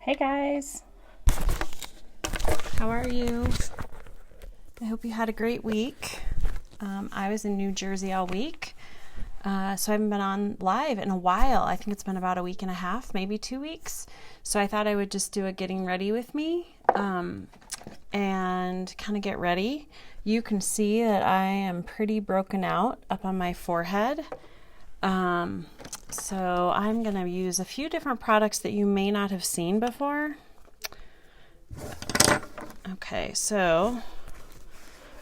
Hey guys, how are you? I hope you had a great week. I was in New Jersey all week, so I haven't been on live in a while. I think it's been about a week and a half, maybe 2 weeks. So I thought I would just do a getting ready with me and kind of get ready. You can see that I am pretty broken out up on my forehead. So I'm going to use a few different products that you may not have seen before. Okay, so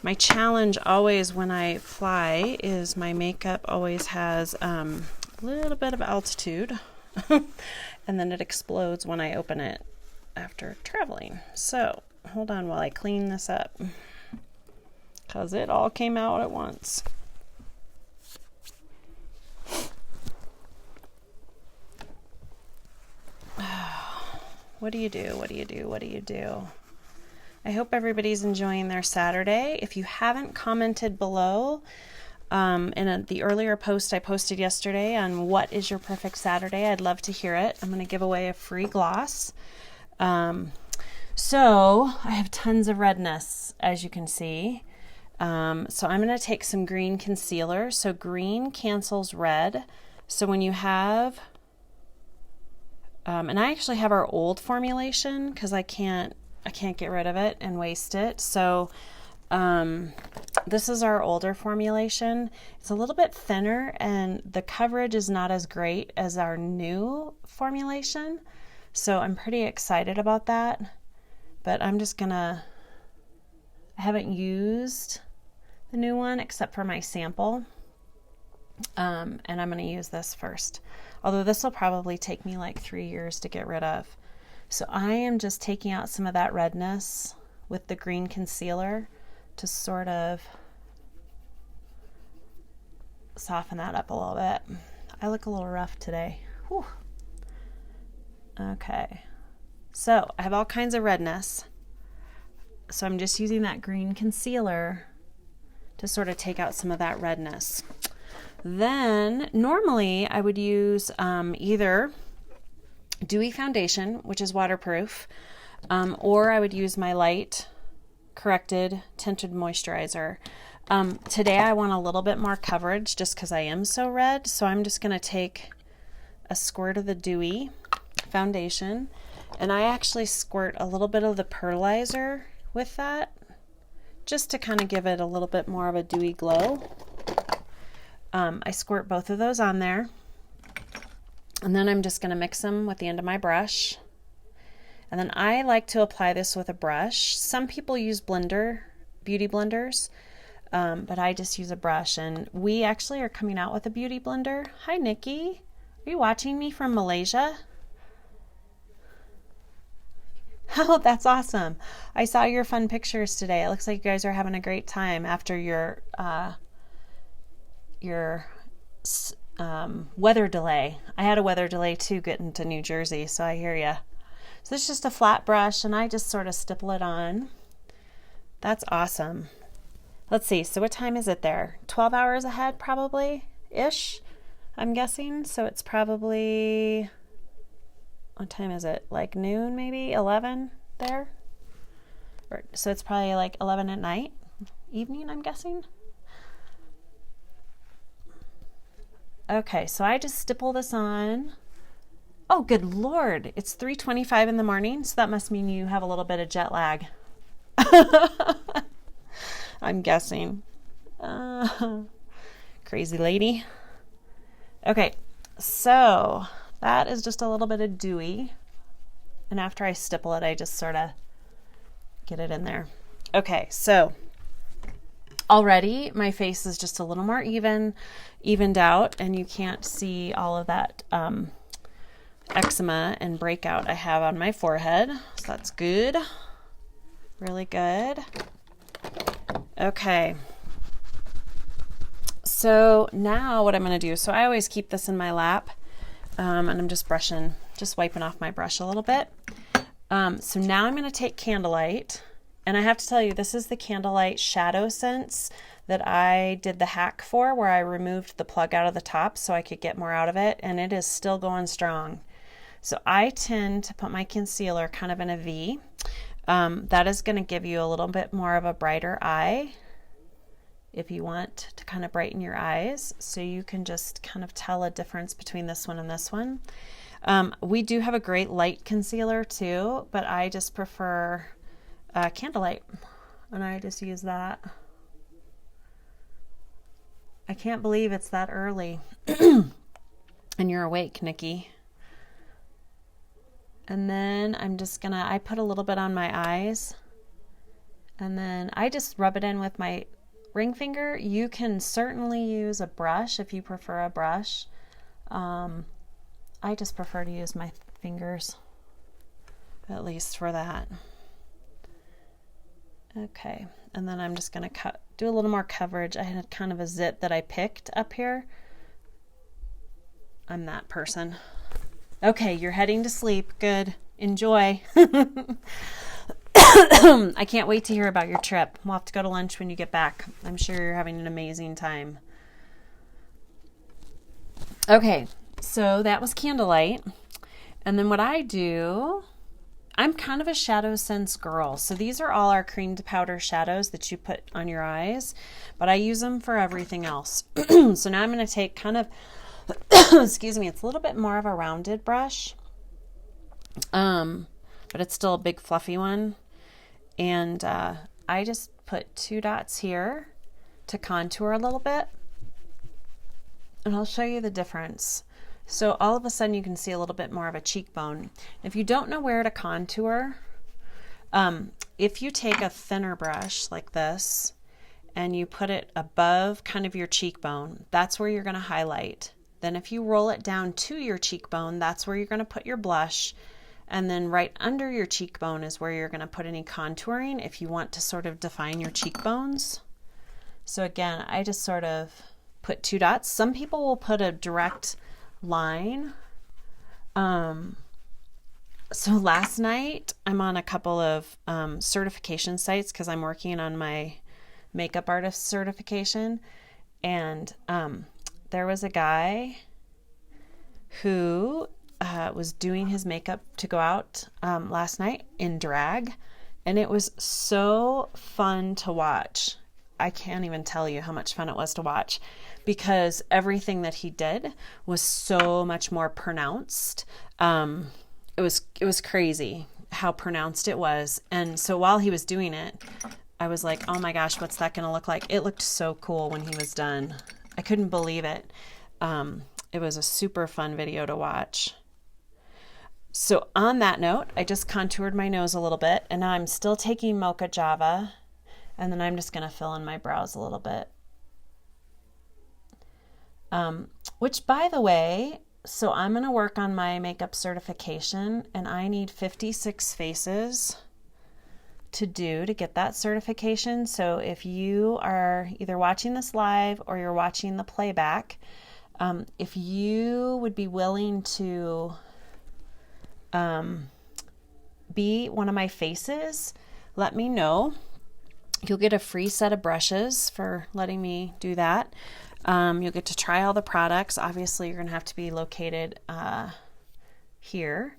my challenge always when I fly is my makeup always has a little bit of altitude and then it explodes when I open it after traveling. So hold on while I clean this up because it all came out at once. What do you do? What do you do? What do you do? I hope everybody's enjoying their Saturday. If you haven't commented below, in the earlier post I posted yesterday on what is your perfect Saturday, I'd love to hear it. I'm going to give away a free gloss. So I have tons of redness, as you can see. So I'm going to take some green concealer. So green cancels red. So when you have... and I actually have our old formulation because I can't get rid of it and waste it. So this is our older formulation. It's a little bit thinner and the coverage is not as great as our new formulation. So I'm pretty excited about that. But I haven't used the new one except for my sample. And I'm going to use this first. Although this will probably take me like 3 years to get rid of. So I am just taking out some of that redness with the green concealer to sort of soften that up a little bit. I look a little rough today. Whew. Okay. So I have all kinds of redness. So I'm just using that green concealer to sort of take out some of that redness. Then normally I would use either dewy foundation, which is waterproof, or I would use my light corrected tinted moisturizer. Today I want a little bit more coverage just because I am so red, so I'm just going to take a squirt of the dewy foundation, and I actually squirt a little bit of the pearlizer with that just to kind of give it a little bit more of a dewy glow. I squirt both of those on there, and then I'm just going to mix them with the end of my brush. And then I like to apply this with a brush. Some people use beauty blenders, but I just use a brush. And we actually are coming out with a beauty blender. Hi, Nikki. Are you watching me from Malaysia? Oh, that's awesome. I saw your fun pictures today. It looks like you guys are having a great time after your weather delay. I had a weather delay too getting to New Jersey, so I hear ya. So it's just a flat brush and I just sort of stipple it on. That's awesome. Let's see, so what time is it there? 12 hours ahead probably ish, I'm guessing. So it's probably, what time is it? Like noon, maybe 11 there? So it's probably like 11 at night, evening, I'm guessing. Okay, so I just stipple this on. Oh, good Lord. It's 3:25 in the morning, so that must mean you have a little bit of jet lag. I'm guessing. Crazy lady. Okay, so that is just a little bit of dewy. And after I stipple it, I just sort of get it in there. Okay, so already my face is just a little more evened out, and you can't see all of that eczema and breakout I have on my forehead. So that's good. Really good. Okay. So now what I'm going to do, so I always keep this in my lap, and I'm just wiping off my brush a little bit. So now I'm going to take Candlelight. And I have to tell you, this is the Candlelight Shadow Sense that I did the hack for, where I removed the plug out of the top so I could get more out of it, and it is still going strong. So I tend to put my concealer kind of in a V. That is going to give you a little bit more of a brighter eye if you want to kind of brighten your eyes. So you can just kind of tell a difference between this one and this one. We do have a great light concealer too, but I just prefer Candlelight, and I just use that. I can't believe it's that early. And you're awake, Nikki. And then I'm just gonna, I put a little bit on my eyes, and then I just rub it in with my ring finger. You can certainly use a brush if you prefer a brush. I just prefer to use my fingers, at least for that. Okay, and then I'm just gonna do a little more coverage. I had kind of a zit that I picked up here. I'm that person. Okay, you're heading to sleep. Good. Enjoy. I can't wait to hear about your trip. We'll have to go to lunch when you get back. I'm sure you're having an amazing time. Okay, so that was Candlelight. And then what I do, I'm kind of a Shadow Sense girl. So these are all our cream to powder shadows that you put on your eyes, but I use them for everything else. So now I'm going to take kind of, excuse me, it's a little bit more of a rounded brush, but it's still a big fluffy one. And I just put 2 dots here to contour a little bit, and I'll show you the difference. So all of a sudden you can see a little bit more of a cheekbone. If you don't know where to contour, if you take a thinner brush like this and you put it above kind of your cheekbone, that's where you're going to highlight. Then if you roll it down to your cheekbone, that's where you're going to put your blush. And then right under your cheekbone is where you're going to put any contouring if you want to sort of define your cheekbones. So again, I just sort of put 2 dots. Some people will put a direct line. So last night, I'm on a couple of certification sites because I'm working on my makeup artist certification. And there was a guy who was doing his makeup to go out last night in drag, and it was so fun to watch. I can't even tell you how much fun it was to watch, because everything that he did was so much more pronounced. It was crazy how pronounced it was. And so while he was doing it, I was like, oh my gosh, what's that going to look like? It looked so cool when he was done. I couldn't believe it. It was a super fun video to watch. So on that note, I just contoured my nose a little bit, and now I'm still taking Mocha Java, and then I'm just going to fill in my brows a little bit. Which, by the way, so I'm going to work on my makeup certification, and I need 56 faces to get that certification. So if you are either watching this live or you're watching the playback, if you would be willing to be one of my faces, let me know. You'll get a free set of brushes for letting me do that. You'll get to try all the products. Obviously, you're going to have to be located here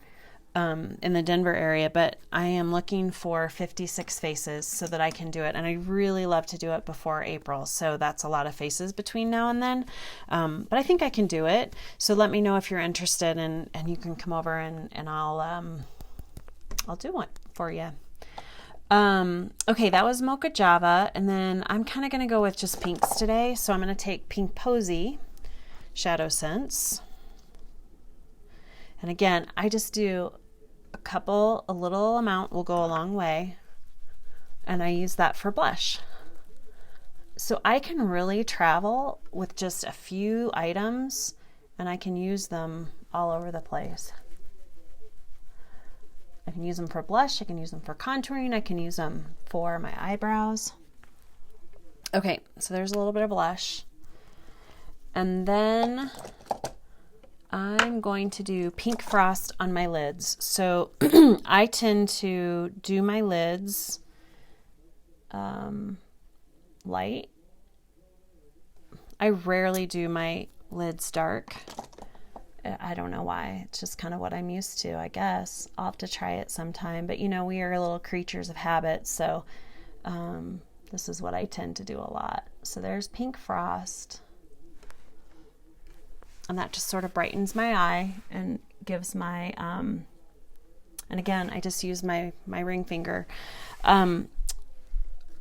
in the Denver area, but I am looking for 56 faces so that I can do it. And I really love to do it before April. So that's a lot of faces between now and then. But I think I can do it. So let me know if you're interested, and you can come over and I'll do one for you. Okay, that was Mocha Java. And then I'm kind of going to go with just pinks today. So I'm going to take Pink Posy Shadow Sense. And again, I just do a little amount will go a long way. And I use that for blush. So I can really travel with just a few items, and I can use them all over the place. I can use them for blush, I can use them for contouring, I can use them for my eyebrows. Okay, so there's a little bit of blush. And then I'm going to do Pink Frost on my lids. So I tend to do my lids light. I rarely do my lids dark. I don't know why. It's just kind of what I'm used to, I guess. I'll have to try it sometime. But, you know, we are little creatures of habit, so this is what I tend to do a lot. So there's Pink Frost. And that just sort of brightens my eye and gives my, and again, I just use my ring finger.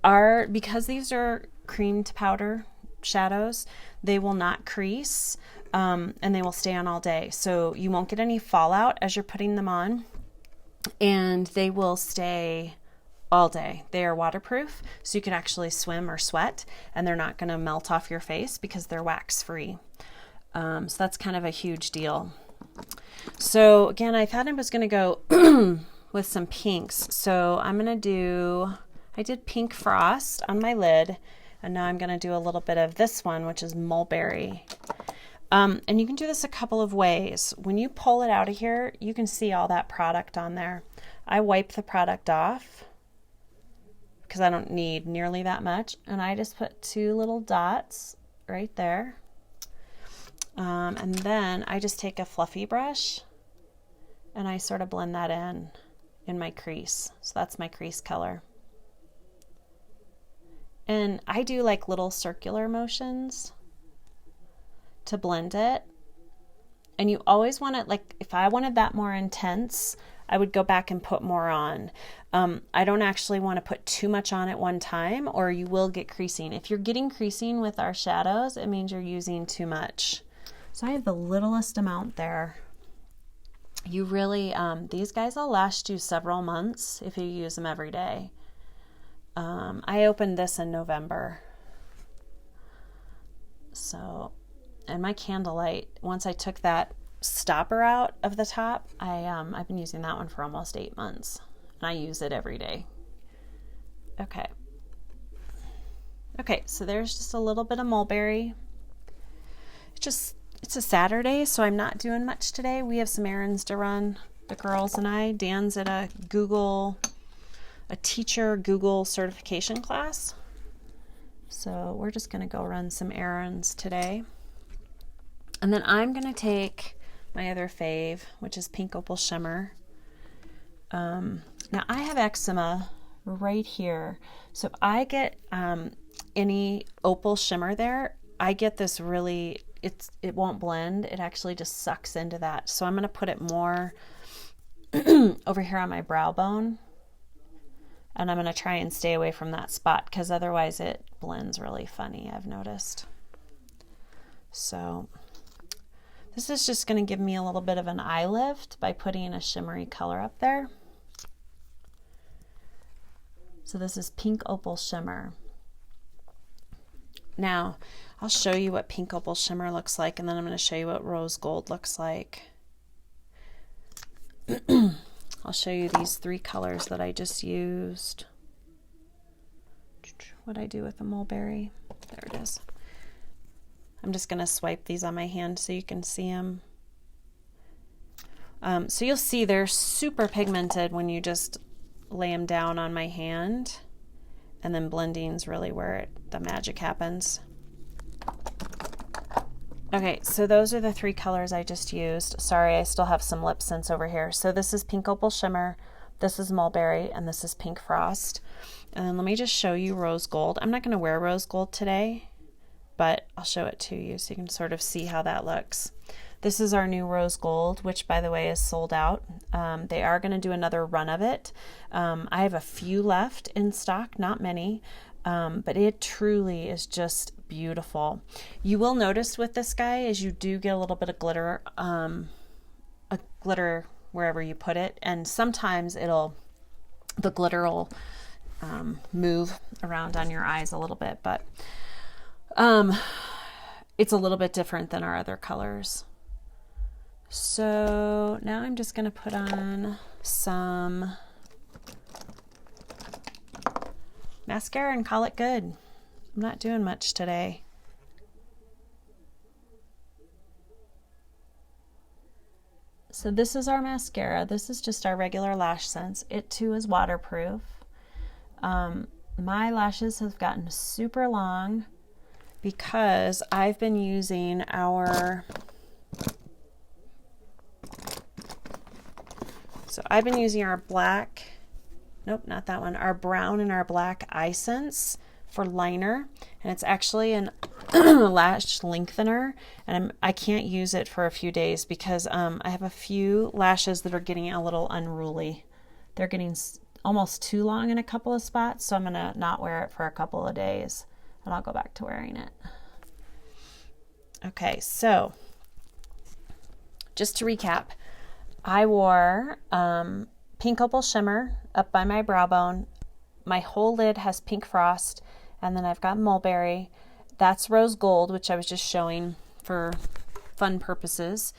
Because these are cream to powder shadows, they will not crease, and they will stay on all day. So you won't get any fallout as you're putting them on, and they will stay all day. They are waterproof, so you can actually swim or sweat, and they're not going to melt off your face because they're wax free. So that's kind of a huge deal. So again, I thought I was going to go with some pinks. So I'm going to do, I did Pink Frost on my lid, and now I'm going to do a little bit of this one, which is Mulberry. And you can do this a couple of ways. When you pull it out of here, you can see all that product on there. I wipe the product off because I don't need nearly that much. And I just put 2 little dots right there. And then I just take a fluffy brush and I sort of blend that in my crease. So that's my crease color. And I do like little circular motions to blend it. And you always want it, like if I wanted that more intense, I would go back and put more on. I don't actually want to put too much on at one time, or you will get creasing. If you're getting creasing with our shadows, it means you're using too much. So I have the littlest amount there. You really, these guys will last you several months if you use them every day. I opened this in November. So, and my candlelight, once I took that stopper out of the top, I've been using that one for almost 8 months, and I use it every day. Okay. Okay, so there's just a little bit of Mulberry. It's a Saturday, so I'm not doing much today. We have some errands to run, the girls and I. Dan's at a teacher Google certification class. So we're just going to go run some errands today. And then I'm going to take my other fave, which is Pink Opal Shimmer. Now I have eczema right here. So if I get any opal shimmer there, I get this really, it won't blend. It actually just sucks into that. So I'm going to put it more over here on my brow bone. And I'm going to try and stay away from that spot because otherwise it blends really funny, I've noticed. So this is just going to give me a little bit of an eye lift by putting a shimmery color up there. So this is Pink Opal Shimmer. Now, I'll show you what Pink Opal Shimmer looks like, and then I'm going to show you what Rose Gold looks like. I'll show you these 3 colors that I just used. What'd I do with the Mulberry? There it is. I'm just going to swipe these on my hand so you can see them. So you'll see they're super pigmented when you just lay them down on my hand. And then blending is really where the magic happens. Okay, so those are the 3 colors I just used. Sorry, I still have some lip scents over here. So this is Pink Opal Shimmer, this is Mulberry, and this is Pink Frost. And then let me just show you Rose Gold. I'm not going to wear Rose Gold today, but I'll show it to you so you can sort of see how that looks. This is our new Rose Gold, which by the way is sold out. They are going to do another run of it. I have a few left in stock, not many, but it truly is just beautiful. You will notice with this guy is you do get a little bit of glitter, a glitter wherever you put it, and sometimes the glitter will move around on your eyes a little bit, but it's a little bit different than our other colors. So now I'm just going to put on some mascara and call it good. I'm not doing much today. So this is our mascara. This is just our regular Lash Sense. It too is waterproof. My lashes have gotten super long because I've been using our So I've been using our black, nope, not that one, our brown and our black iSense for liner, and it's actually an lash lengthener, and I can't use it for a few days because I have a few lashes that are getting a little unruly. They're getting almost too long in a couple of spots, so I'm gonna not wear it for a couple of days and I'll go back to wearing it. Okay, so just to recap, I wore Pink Opal Shimmer up by my brow bone. My whole lid has Pink Frost, and then I've got Mulberry. That's Rose Gold, which I was just showing for fun purposes.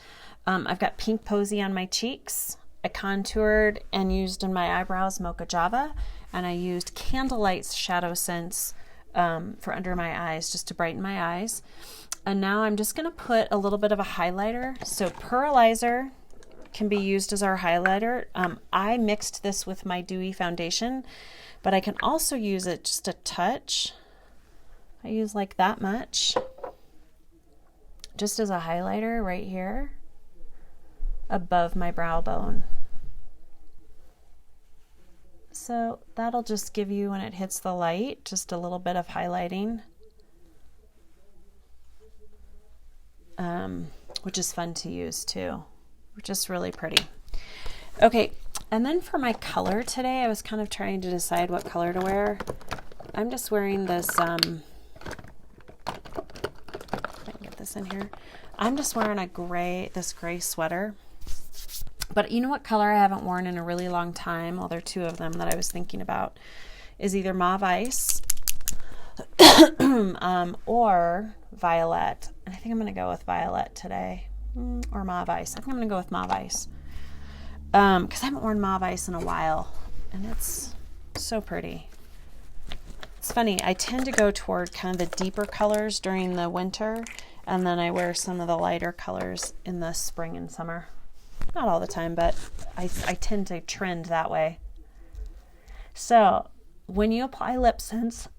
I've got Pink Posy on my cheeks. I contoured and used in my eyebrows Mocha Java, and I used Candlelight's Shadow Sense for under my eyes just to brighten my eyes. And now I'm just going to put a little bit of a highlighter. So Pearlizer can be used as our highlighter. I mixed this with my Dewy foundation, but I can also use it just a touch. I use like that much, just as a highlighter right here above my brow bone. So that'll just give you, when it hits the light, just a little bit of highlighting, which is fun to use too. Just really pretty. Okay, and then for my color today, I was kind of trying to decide what color to wear. I'm just wearing this, if I can get this in here. I'm just wearing this gray sweater. But you know what color I haven't worn in a really long time? Well, there are two of them that I was thinking about. Is either Mauve Ice or Violet. And I think I'm going to go with Violet today. Or Mauve Ice. I think I'm going to go with Mauve Ice. Because I haven't worn Mauve Ice in a while. And it's so pretty. It's funny. I tend to go toward kind of the deeper colors during the winter. And then I wear some of the lighter colors in the spring and summer. Not all the time, but I tend to trend that way. So when you apply Lip Sense,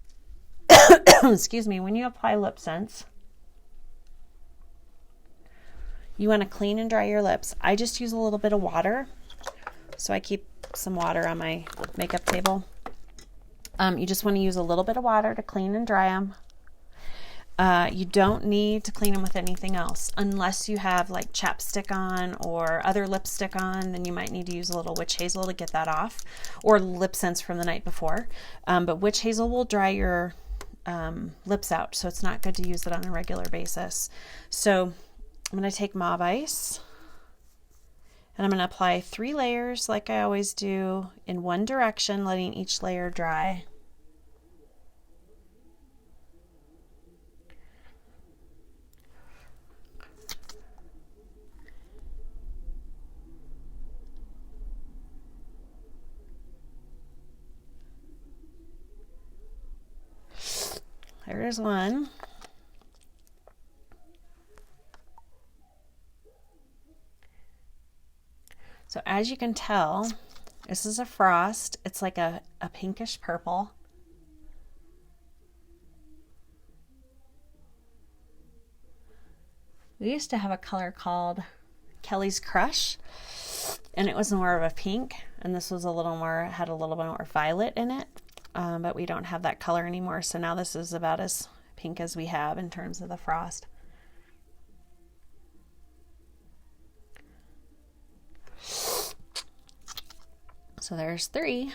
excuse me, when you apply Lip Sense, you want to clean and dry your lips. I just use a little bit of water. So I keep some water on my makeup table. You just want to use a little bit of water to clean and dry them. You don't need to clean them with anything else unless you have like chapstick on or other lipstick on. Then you might need to use a little witch hazel to get that off, or Lip Sense from the night before. But witch hazel will dry your lips out, so it's not good to use it on a regular basis. So I'm going to take Mauve Ice and I'm going to apply 3 layers like I always do in one direction, letting each layer dry. There's one. So as you can tell, this is a frost. It's like a pinkish purple. We used to have a color called Kelly's Crush, and it was more of a pink, and this was a little more, had a little bit more violet in it. But we don't have that color anymore, so now this is about as pink as we have in terms of the frost. So there's 3.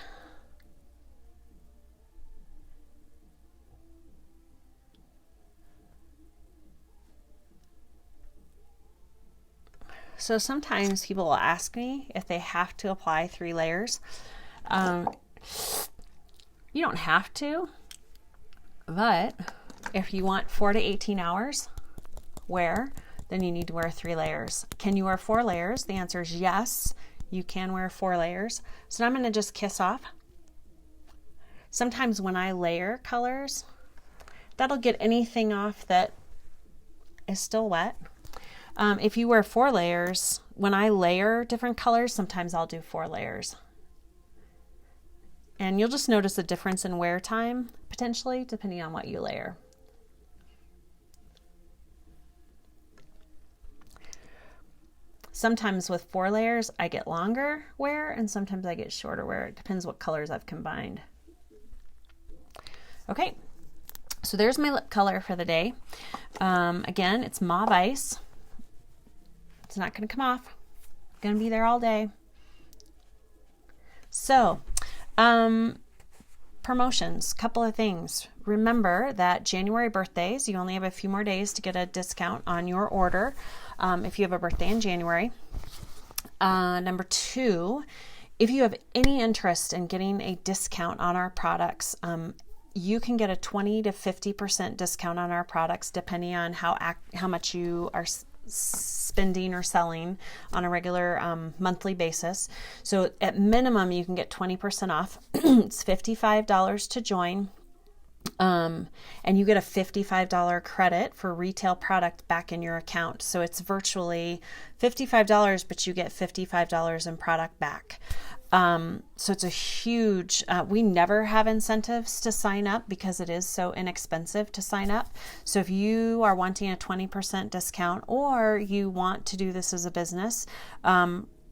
So sometimes people will ask me if they have to apply 3 layers. You don't have to, but if you want 4 to 18 hours wear, then you need to wear 3 layers. Can you wear 4 layers? The answer is yes, you can wear 4 layers. So now I'm going to just kiss off. Sometimes when I layer colors, that'll get anything off that is still wet. If you wear 4 layers, when I layer different colors, sometimes I'll do 4 layers. And you'll just notice a difference in wear time, potentially, depending on what you layer. Sometimes with 4 layers, I get longer wear, and sometimes I get shorter wear. It depends what colors I've combined. Okay, so there's my lip color for the day. Again, it's Mauve Ice. It's not going to come off. It's going to be there all day. So, promotions, couple of things. Remember that January birthdays, you only have a few more days to get a discount on your order if you have a birthday in January. Number 2, if you have any interest in getting a discount on our products, you can get a 20 to 50% discount on our products depending on how much you are spending or selling on a regular monthly basis. So at minimum, you can get 20% off. It's $55 to join. And you get a $55 credit for retail product back in your account. So it's virtually $55, but you get $55 in product back. So it's a huge, we never have incentives to sign up because it is so inexpensive to sign up. So if you are wanting a 20% discount or you want to do this as a business,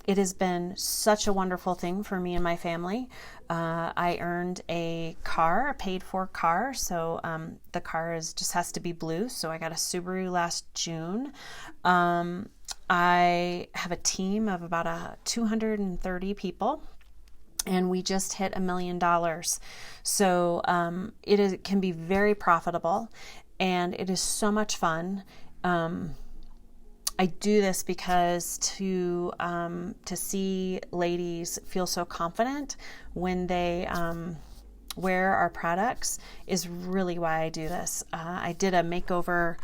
it has been such a wonderful thing for me and my family. I earned a paid for car. So the car just has to be blue. So I got a Subaru last June. I have a team of about 230 people, and we just hit $1 million. So it can be very profitable, and it is so much fun. I do this because to see ladies feel so confident when they wear our products is really why I do this. I did a makeover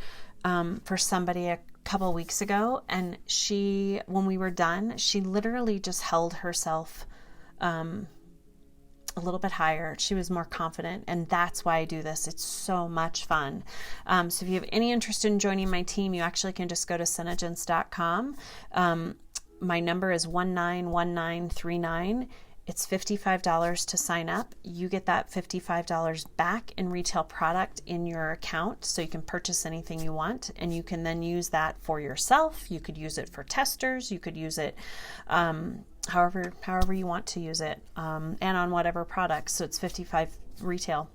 for somebody a couple weeks ago, and when we were done, she literally just held herself a little bit higher. She was more confident, and that's why I do this. It's so much fun. So if you have any interest in joining my team, you actually can just go to SeneGence.com. My number is 191939. It's $55 to sign up. You get that $55 back in retail product in your account, so you can purchase anything you want, and you can then use that for yourself. You could use it for testers. You could use it however you want to use it, and on whatever products. So it's $55 retail.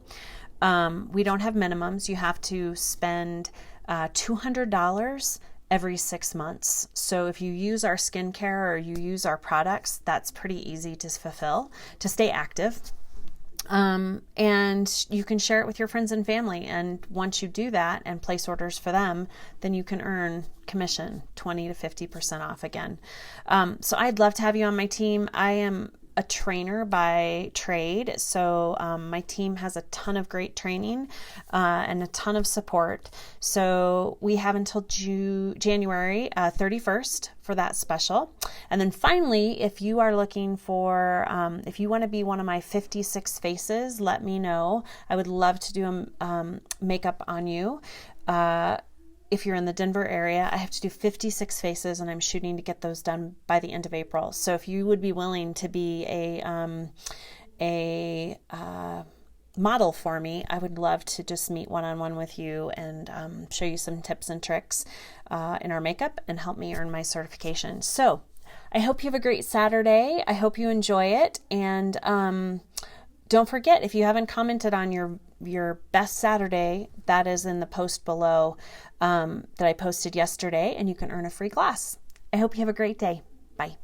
We don't have minimums. You have to spend $200 every 6 months. So if you use our skincare or you use our products, that's pretty easy to fulfill, to stay active. And you can share it with your friends and family. And once you do that and place orders for them, then you can earn commission, 20 to 50% off again. So I'd love to have you on my team. I am a trainer by trade. So my team has a ton of great training and a ton of support. So we have until January 31st for that special. And then finally, if you are looking for, if you want to be one of my 56 faces, let me know. I would love to do makeup on you. If you're in the Denver area, I have to do 56 faces, and I'm shooting to get those done by the end of April. So if you would be willing to be a model for me, I would love to just meet one-on-one with you and show you some tips and tricks in our makeup and help me earn my certification. So I hope you have a great Saturday. I hope you enjoy it. And don't forget, if you haven't commented on your best Saturday, that is in the post below that I posted yesterday, and you can earn a free glass. I hope you have a great day. Bye.